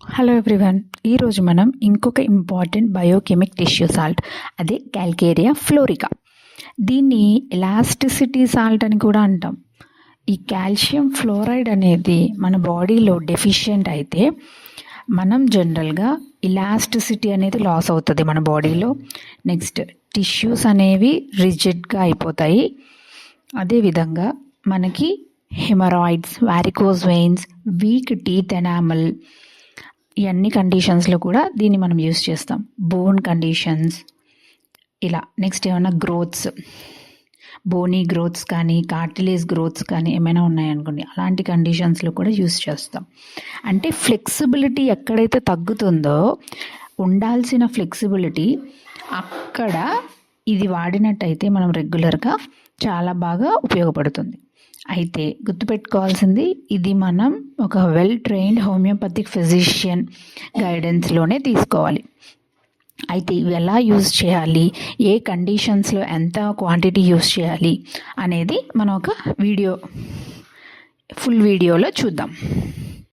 Hello everyone, ఈరోజు మనం ఇంకొక ఇంపార్టెంట్ బయోకెమిక్ టిష్యూ సాల్ట్, అదే క్యాల్కేరియా ఫ్లోరికా. దీన్ని ఎలాస్టిసిటీ సాల్ట్ అని కూడా అంటాం. ఈ కాల్షియం ఫ్లోరైడ్ అనేది మన బాడీలో డెఫిషియెంట్ అయితే మనం జనరల్గా ఇలాస్టిసిటీ అనేది లాస్ అవుతుంది మన బాడీలో. నెక్స్ట్ టిష్యూస్ అనేవి రిజిడ్గా అయిపోతాయి. అదేవిధంగా మనకి haemorrhoids, varicose veins, weak teeth enamel, ఈ అన్ని కండిషన్స్లో కూడా దీన్ని మనం యూస్ చేస్తాం. బోన్ కండిషన్స్ ఇలా. నెక్స్ట్ ఏమైనా గ్రోత్స్, బోనీ గ్రోత్స్ కానీ కార్టిలేజ్ గ్రోత్స్ కానీ ఏమైనా ఉన్నాయనుకోండి, అలాంటి కండిషన్స్లో కూడా యూస్ చేస్తాం. అంటే ఫ్లెక్సిబిలిటీ ఎక్కడైతే తగ్గుతుందో, ఉండాల్సిన ఫ్లెక్సిబిలిటీ అక్కడ ఇది వాడినట్టయితే మనం రెగ్యులర్గా చాలా బాగా ఉపయోగపడుతుంది. అయితే గుర్తుపెట్టుకోవాల్సింది, ఇది మనం ఒక వెల్ ట్రైన్డ్ హోమియోపతిక్ ఫిజిషియన్ గైడెన్స్లోనే తీసుకోవాలి. అయితే ఇవి ఎలా యూజ్ చేయాలి, ఏ కండిషన్స్లో ఎంత క్వాంటిటీ యూజ్ చేయాలి అనేది మనం ఒక ఫుల్ వీడియోలో చూద్దాం.